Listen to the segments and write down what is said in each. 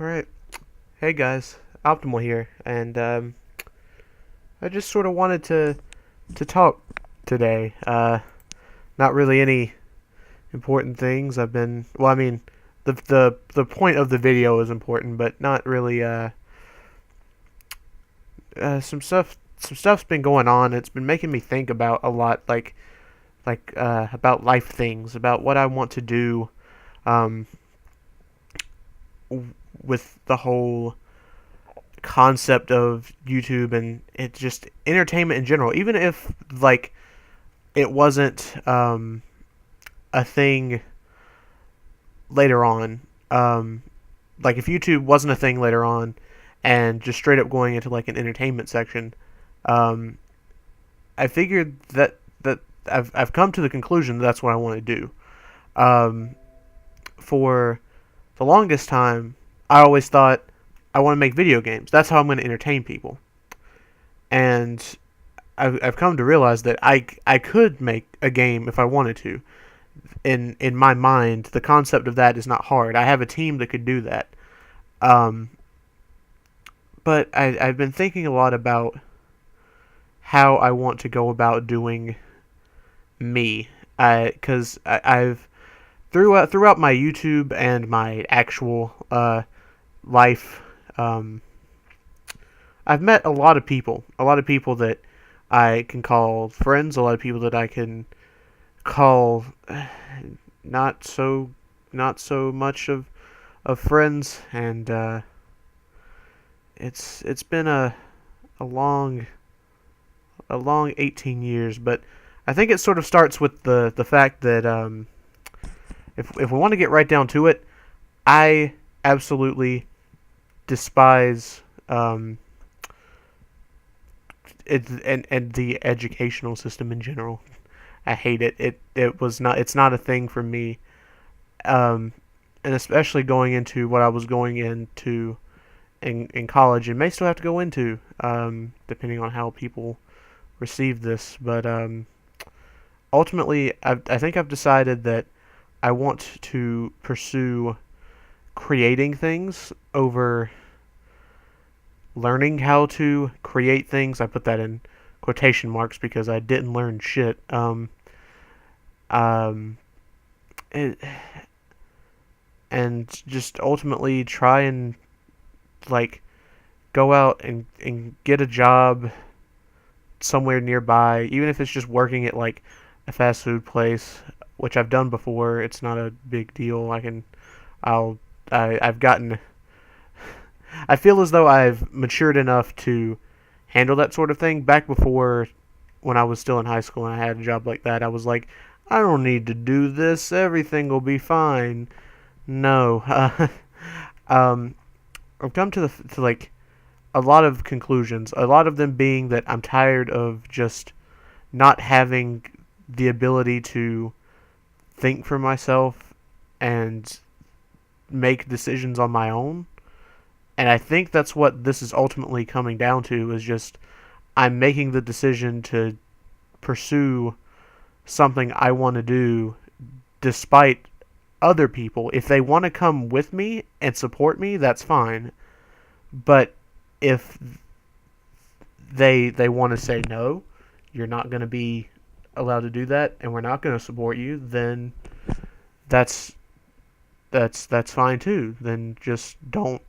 Alright. Hey guys, Optimal here, and I just sort of wanted to talk today. Not really any important things. I mean, the point of the video is important, but not really. Some stuff's been going on. It's been making me think about a lot, about life things, about what I want to do, um, with the whole concept of YouTube and it's just entertainment in general. Even if it wasn't a thing later on, like if YouTube wasn't a thing later on, and just straight up going into like an entertainment section, um, I figured that I've come to the conclusion that that's what I want to do. Um, for the longest time, I always thought I want to make video games. That's how I'm going to entertain people. And I've come to realize that I could make a game if I wanted to. In my mind, the concept of that is not hard. I have a team that could do that. Um, but I've been thinking a lot about how I want to go about doing me. Because I've throughout my YouTube and my actual life, um, I've met a lot of people that I can call friends, a lot of people that I can call not so not so much of friends, and it's been a long a long 18 years, but I think it sort of starts with the fact that if we want to get right down to it, I absolutely despise and the educational system in general. I hate it. It was not. It's not a thing for me. Um, and especially going into what I was going into in college, and may still have to go into, depending on how people receive this. But ultimately, I think I've decided that I want to pursue creating things over learning how to create things. I put that in quotation marks because I didn't learn shit. Um, it, and just ultimately try and like go out and get a job somewhere nearby, even if it's just working at like a fast food place, which I've done before. It's not a big deal. I'll I've gotten I feel as though I've matured enough to handle that sort of thing. Back before, when I was still in high school and I had a job like that, I was like, I don't need to do this. Everything will be fine. No. Um, I've come to like a lot of conclusions. A lot of them being that I'm tired of just not having the ability to think for myself and make decisions on my own. And I think that's what this is ultimately coming down to, is just I'm making the decision to pursue something I want to do despite other people. If they want to come with me and support me, that's fine. But if they want to say no, you're not going to be allowed to do that, and we're not going to support you, then that's that's fine too. Then just don't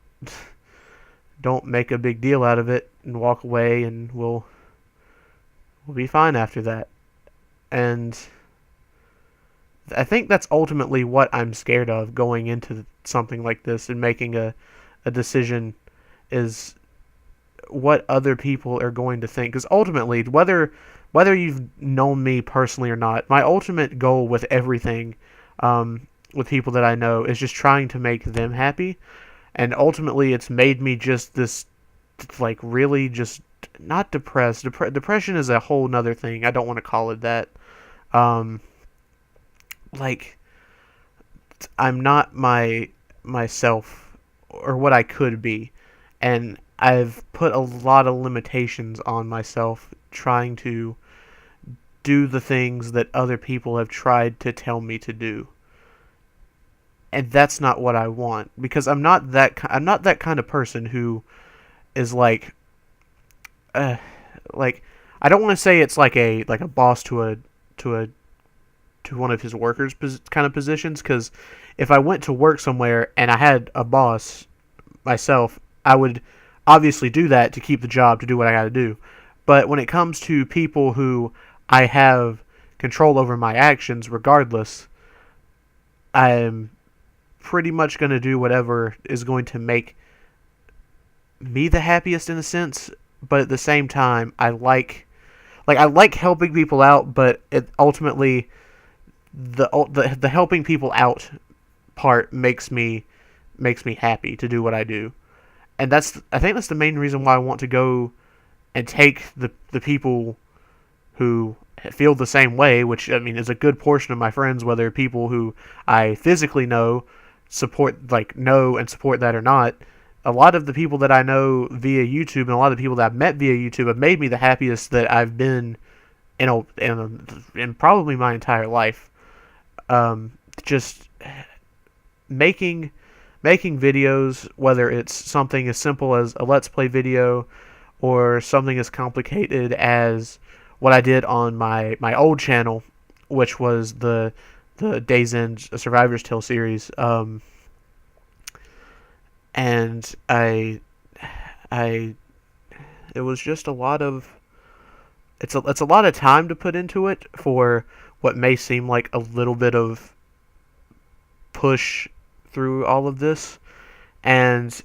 make a big deal out of it and walk away, and we'll be fine after that. And I think that's ultimately what I'm scared of going into something like this and making a decision, is what other people are going to think. Because ultimately, whether you've known me personally or not, my ultimate goal with everything, with people that I know, is just trying to make them happy. And ultimately, it's made me just this, like, really just not depressed. Depression is a whole nother thing. I don't want to call it that. Um, like, I'm not myself, or what I could be, and I've put a lot of limitations on myself trying to do the things that other people have tried to tell me to do. and that's not what I want, because I'm not that kind of person who is uh, like I don't want to say it's like a boss to a to one of his workers kind of positions, because if I went to work somewhere and I had a boss myself, I would obviously do that to keep the job, to do what I got to do. But when it comes to people who I have control over my actions regardless, I'm pretty much going to do whatever is going to make me the happiest in a sense. But at the same time, I like helping people out, but it ultimately the helping people out part makes me happy to do what I do. And I think that's the main reason why I want to go and take the people who feel the same way, which I mean is a good portion of my friends, whether people who I physically know and support that or not. A lot of the people that I know via YouTube and a lot of the people that I've met via YouTube have made me the happiest that I've been in probably my entire life. Just making videos, whether it's something as simple as a let's play video or something as complicated as what I did on my old channel, which was the Days End Survivor's Tale series. And I it was just a lot of it's a lot of time to put into it for what may seem like a little bit of push through all of this. And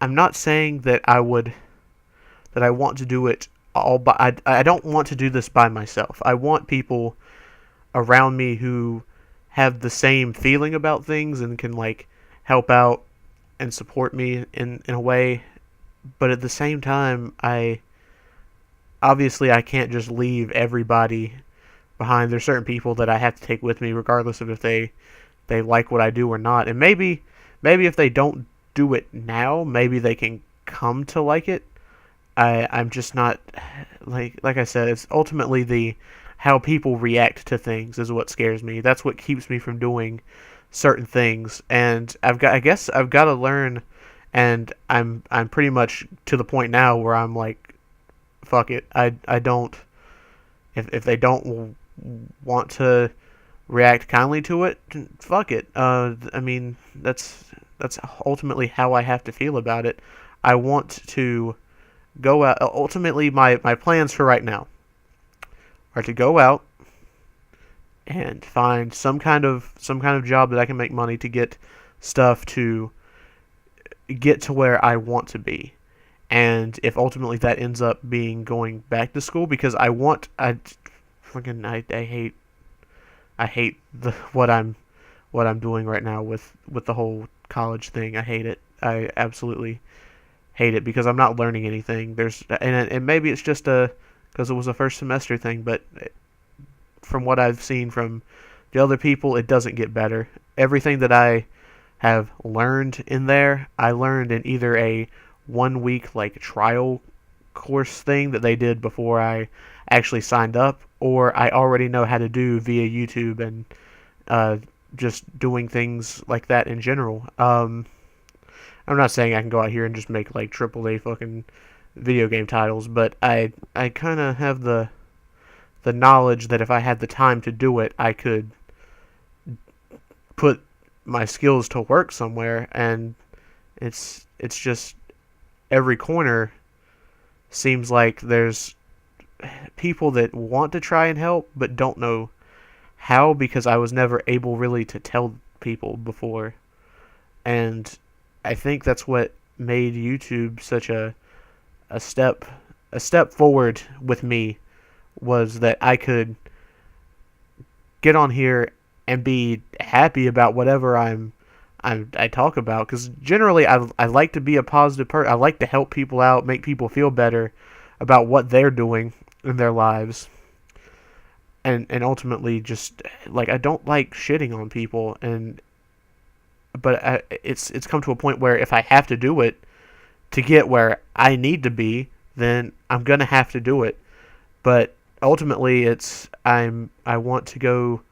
I'm not saying that I want to do it all, but I don't want to do this by myself. I want people around me who have the same feeling about things and can help out and support me in a way. But at the same time, I can't just leave everybody behind. There's certain people that I have to take with me regardless of if they like what I do or not. And maybe if they don't do it now, maybe they can come to like it. I'm just not like I said, it's ultimately how people react to things is what scares me. That's what keeps me from doing certain things. And I guess I've got to learn, and I'm pretty much to the point now where I'm like, fuck it. I don't, if they don't want to react kindly to it, fuck it. I mean, that's ultimately how I have to feel about it. I want to go out. Ultimately, my plans for right now are to go out and find some kind of job that I can make money to get stuff to get to where I want to be. And if ultimately that ends up being going back to school, because I hate what I'm doing right now with the whole college thing. I hate it. I absolutely hate it because I'm not learning anything. And maybe it's just because it was a first semester thing, but from what I've seen from the other people, it doesn't get better. Everything that I have learned in there, I learned in either a 1 week trial course thing that they did before I actually signed up, or I already know how to do via YouTube and just doing things like that in general. I'm not saying I can go out here and just make AAA fucking video game titles, but I kind of have the knowledge that if I had the time to do it, I could put my skills to work somewhere. And it's just every corner seems like there's people that want to try and help but don't know how, because I was never able really to tell people before. And I think that's what made YouTube such a step forward with me, was that I could get on here and be happy about whatever I talk about, because generally I like to be a positive person. I like to help people out, make people feel better about what they're doing in their lives, and ultimately just I don't like shitting on people, but it's come to a point where if I have to do it to get where I need to be, then I'm gonna have to do it. But ultimately, I want to go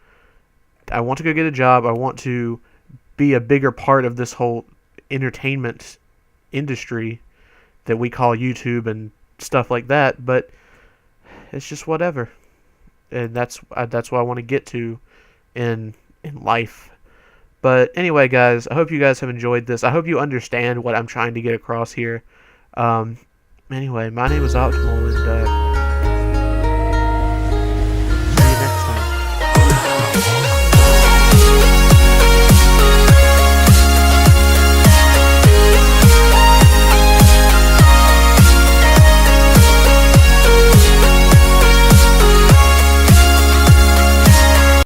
get a job. I want to be a bigger part of this whole entertainment industry that we call YouTube and stuff like that, but it's just whatever. And that's what I want to get to in life. But anyway, guys, I hope you guys have enjoyed this. I hope you understand what I'm trying to get across here. Um, anyway, my name is Optimal, and